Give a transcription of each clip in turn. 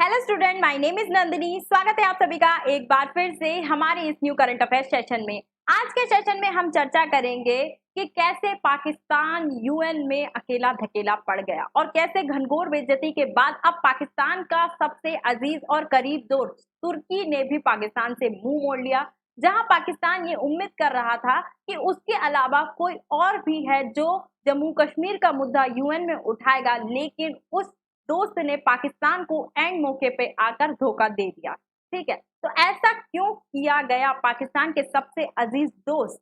Hello student, my name is Nandini. स्वागत है आप सभी का एक बार फिर से हमारे इस न्यू करंट अफेयर्स सेशन में। आज के सेशन में हम चर्चा करेंगे कि कैसे पाकिस्तान यूएन में अकेला धकेला पड़ गया और कैसे घनघोर बेइज्जती के बाद अब पाकिस्तान का सबसे अजीज और करीब दोस्त तुर्की ने भी पाकिस्तान से मुंह मोड़ लिया। जहां पाकिस्तान ये उम्मीद कर रहा था कि उसके अलावा कोई और भी है जो जम्मू कश्मीर का मुद्दा यूएन में उठाएगा, लेकिन उस दोस्त ने पाकिस्तान को एंड मौके पे आकर धोखा दे दिया। ठीक है, तो ऐसा क्यों किया गया पाकिस्तान के सबसे अजीज दोस्त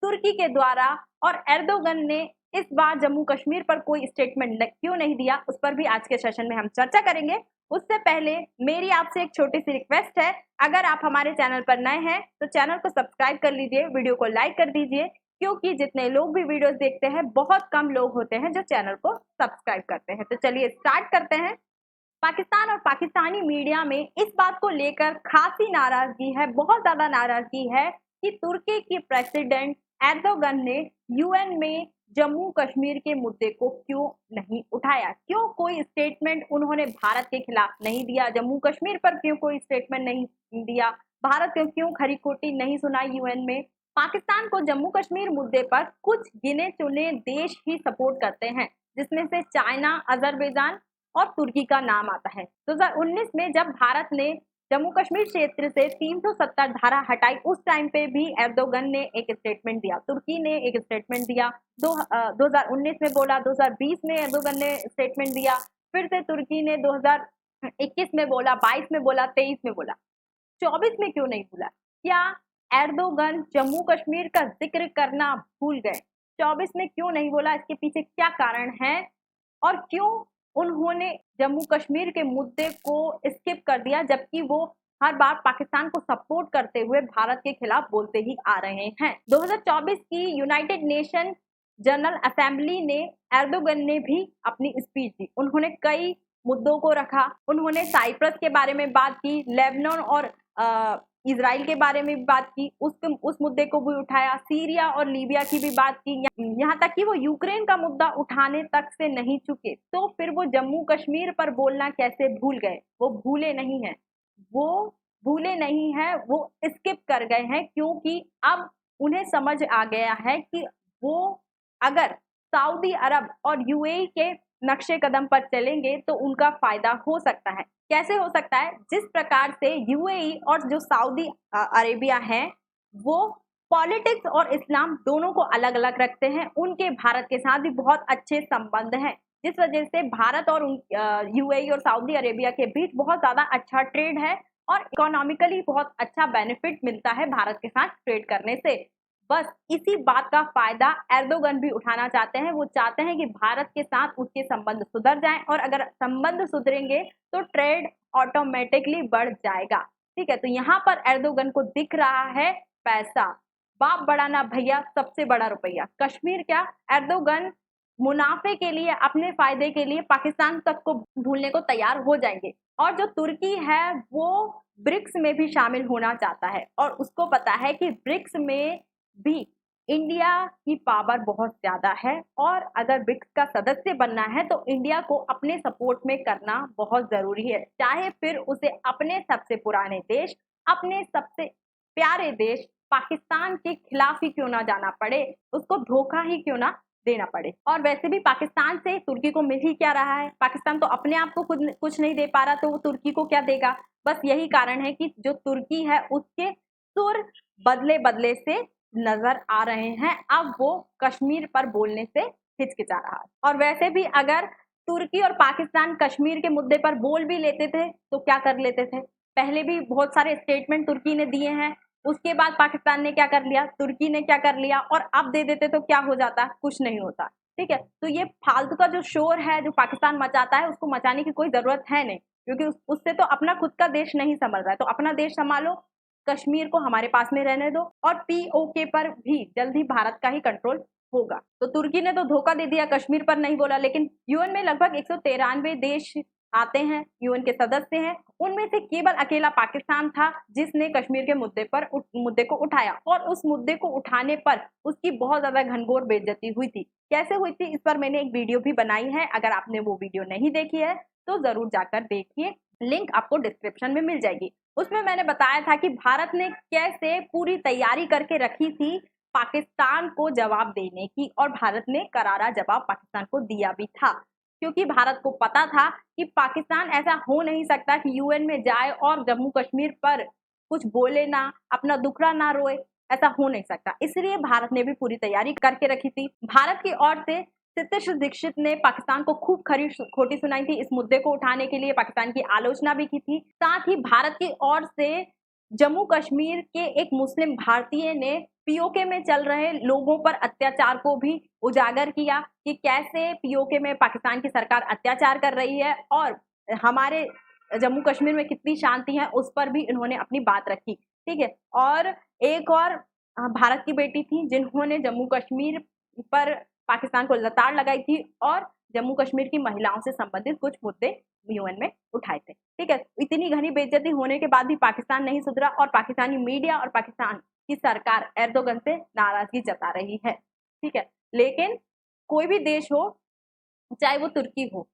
तुर्की के द्वारा, और एर्दोगन ने इस बार जम्मू कश्मीर पर कोई स्टेटमेंट क्यों नहीं दिया, उस पर भी आज के सेशन में हम चर्चा करेंगे। उससे पहले मेरी आपसे एक छोटी सी रिक्वेस्ट है, अगर आप हमारे चैनल पर नए हैं तो चैनल को सब्सक्राइब कर लीजिए, वीडियो को लाइक कर दीजिए, क्योंकि जितने लोग भी वीडियोस देखते हैं बहुत कम लोग होते हैं जो चैनल को सब्सक्राइब करते हैं। तो चलिए स्टार्ट करते हैं। पाकिस्तान और पाकिस्तानी मीडिया में इस बात को लेकर खासी नाराजगी है, बहुत ज्यादा नाराजगी है कि तुर्की की प्रेसिडेंट एर्दोगन ने यूएन में जम्मू कश्मीर के मुद्दे को क्यों नहीं उठाया, क्यों कोई स्टेटमेंट उन्होंने भारत के खिलाफ नहीं दिया, जम्मू कश्मीर पर क्यों कोई स्टेटमेंट नहीं दिया, भारत को क्यों खरी खोटी नहीं सुनाई यूएन में। पाकिस्तान को जम्मू कश्मीर मुद्दे पर कुछ गिने चुने देश ही सपोर्ट करते हैं, जिसमें से चाइना, अजरबैजान और तुर्की का नाम आता है। 2019 में जब भारत ने जम्मू कश्मीर क्षेत्र से 370 धारा हटाई, उस टाइम पे भी एर्दोगन ने एक स्टेटमेंट दिया, तुर्की ने एक स्टेटमेंट दिया। 2019 में बोला, 2020 में एर्दोगन ने स्टेटमेंट दिया, फिर से तुर्की ने 2021 में बोला, 22 में बोला, 23 में बोला, 24 में क्यों नहीं बोला? क्या एर्दोगन जम्मू कश्मीर का जिक्र करना भूल गए? 24 में क्यों नहीं बोला? इसके पीछे क्या कारण है और क्यों उन्होंने जम्मू कश्मीर के मुद्दे को स्किप कर दिया, जबकि वो हर बार पाकिस्तान को सपोर्ट करते हुए भारत के खिलाफ बोलते ही आ रहे हैं। 2024 की यूनाइटेड नेशन जनरल असेंबली ने एर्दोगन ने भी अपनी स्पीच दी, उन्होंने कई मुद्दों को रखा, उन्होंने साइप्रस के बारे में बात की, लेबनान और इजराइल के बारे में भी बात की, उस मुद्दे को भी उठाया, सीरिया और लीबिया की भी बात की, यहाँ तक कि वो यूक्रेन का मुद्दा उठाने तक से नहीं चुके, तो फिर वो जम्मू कश्मीर पर बोलना कैसे भूल गए? वो भूले नहीं हैं, वो स्किप कर गए हैं, क्योंकि अब उन्हें समझ आ गया है कि वो अगर सऊदी अरब और यूएई के नक्शे कदम पर चलेंगे तो उनका फायदा हो सकता है। कैसे हो सकता है? जिस प्रकार से यूएई और जो सऊदी अरेबिया है वो पॉलिटिक्स और इस्लाम दोनों को अलग अलग रखते हैं, उनके भारत के साथ भी बहुत अच्छे संबंध हैं, जिस वजह से भारत और यूएई और सऊदी अरेबिया के बीच बहुत ज्यादा अच्छा ट्रेड है और इकोनॉमिकली बहुत अच्छा बेनिफिट मिलता है भारत के साथ ट्रेड करने से। बस इसी बात का फायदा एर्दोगन भी उठाना चाहते हैं। वो चाहते हैं कि भारत के साथ उसके संबंध सुधर जाएं, और अगर संबंध सुधरेंगे तो ट्रेड ऑटोमेटिकली बढ़ जाएगा। ठीक है, तो यहाँ पर एर्दोगन को दिख रहा है पैसा, बाप बड़ा ना भैया, सबसे बड़ा रुपया कश्मीर। क्या एर्दोगन मुनाफे के लिए, अपने फायदे के लिए पाकिस्तान तक को भूलने को तैयार हो जाएंगे। और जो तुर्की है वो ब्रिक्स में भी शामिल होना चाहता है, और उसको पता है कि ब्रिक्स में भी इंडिया की पावर बहुत ज्यादा है, और अगर ब्रिक्स का सदस्य बनना है तो इंडिया को अपने सपोर्ट में करना बहुत जरूरी है, चाहे फिर उसे अपने सबसे पुराने देश, अपने सबसे प्यारे देश पाकिस्तान के खिलाफ ही क्यों ना जाना पड़े, उसको धोखा ही क्यों ना देना पड़े। और वैसे भी पाकिस्तान से तुर्की को मिल ही क्या रहा है? पाकिस्तान तो अपने आप को खुद कुछ नहीं दे पा रहा, तो वो तुर्की को क्या देगा? बस यही कारण है कि जो तुर्की है उसके सुर बदले बदले से नजर आ रहे हैं, अब वो कश्मीर पर बोलने से हिचकिचा रहा है। और वैसे भी अगर तुर्की और पाकिस्तान कश्मीर के मुद्दे पर बोल भी लेते थे तो क्या कर लेते थे? पहले भी बहुत सारे स्टेटमेंट तुर्की ने दिए हैं, उसके बाद पाकिस्तान ने क्या कर लिया, तुर्की ने क्या कर लिया, और अब दे देते तो क्या हो जाता? कुछ नहीं होता। ठीक है, तो ये फालतू का जो शोर है जो पाकिस्तान मचाता है, उसको मचाने की कोई जरूरत है नहीं, क्योंकि उससे तो अपना खुद का देश नहीं संभल रहा है। तो अपना देश संभालो, कश्मीर को हमारे पास में रहने दो, और पीओके पर भी जल्द ही भारत का ही कंट्रोल होगा। तो तुर्की ने तो धोखा दे दिया, कश्मीर पर नहीं बोला, लेकिन यूएन में लगभग 193 देश आते हैं, यूएन के सदस्य हैं, उनमें से केवल अकेला पाकिस्तान था जिसने कश्मीर के मुद्दे को उठाया, और उस मुद्दे को उठाने पर उसकी बहुत ज्यादा घनघोर बेइज्जती हुई थी। कैसे हुई थी इस पर मैंने एक वीडियो भी बनाई है, अगर आपने वो वीडियो नहीं देखी है तो जरूर जाकर देखिए। लिंक आपको डिस्क्रिप्शन में मिल जाएगी। उसमें मैंने बताया था कि भारत ने कैसे पूरी तैयारी करके रखी थी पाकिस्तान को जवाब देने की, और भारत ने करारा जवाब पाकिस्तान को दिया भी था, क्योंकि भारत को पता था कि पाकिस्तान ऐसा हो नहीं सकता कि यूएन में जाए और जम्मू कश्मीर पर कुछ बोले ना, अपना दुखड़ा ना रोए, ऐसा हो नहीं सकता। इसलिए भारत ने भी पूरी तैयारी करके रखी थी। भारत की ओर से सतीश दीक्षित ने पाकिस्तान को खूब खरी खोटी सुनाई थी, इस मुद्दे को उठाने के लिए पाकिस्तान की आलोचना भी की थी। साथ ही भारत की ओर से जम्मू कश्मीर के एक मुस्लिम भारतीय ने पीओके में चल रहे लोगों पर अत्याचार को भी उजागर किया कि कैसे पीओके में पाकिस्तान की सरकार अत्याचार कर रही है और हमारे जम्मू कश्मीर में कितनी शांति है, उस पर भी इन्होंने अपनी बात रखी। ठीक है। और एक और भारत की बेटी थी जिन्होंने जम्मू कश्मीर पर पाकिस्तान को लताड़ लगाई थी और जम्मू कश्मीर की महिलाओं से संबंधित कुछ मुद्दे यूएन में उठाए थे। ठीक है। इतनी घनी बेइज्जती होने के बाद भी पाकिस्तान नहीं सुधरा और पाकिस्तानी मीडिया और पाकिस्तान की सरकार एर्दोगन से नाराजगी जता रही है। ठीक है। लेकिन कोई भी देश हो, चाहे वो तुर्की हो,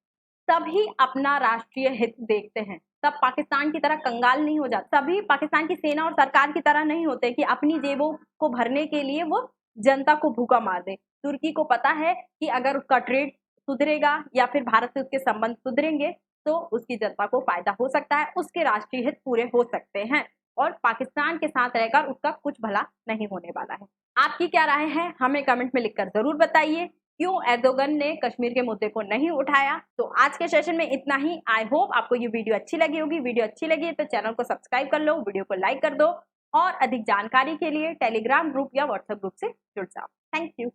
सभी अपना राष्ट्रीय हित देखते हैं। सब पाकिस्तान की तरह कंगाल नहीं हो जाते, सभी पाकिस्तान की सेना और सरकार की तरह नहीं होते कि अपनी जेबों को भरने के लिए वो जनता को भूखा मार दे। तुर्की को पता है कि अगर उसका ट्रेड सुधरेगा या फिर भारत से उसके संबंध सुधरेंगे तो उसकी जनता को फायदा हो सकता है, उसके राष्ट्रीय हित पूरे हो सकते हैं और पाकिस्तान के साथ रहकर उसका कुछ भला नहीं होने वाला है। आपकी क्या राय है, हमें कमेंट में लिखकर जरूर बताइए। क्यों एर्दोगन ने कश्मीर के मुद्दे को नहीं उठाया? तो आज के सेशन में इतना ही। आई होप आपको ये वीडियो अच्छी लगी होगी। वीडियो अच्छी लगी है तो चैनल को सब्सक्राइब कर लो, वीडियो को लाइक कर दो और अधिक जानकारी के लिए टेलीग्राम ग्रुप या व्हाट्सएप ग्रुप से जुड़ जाओ। Thank you.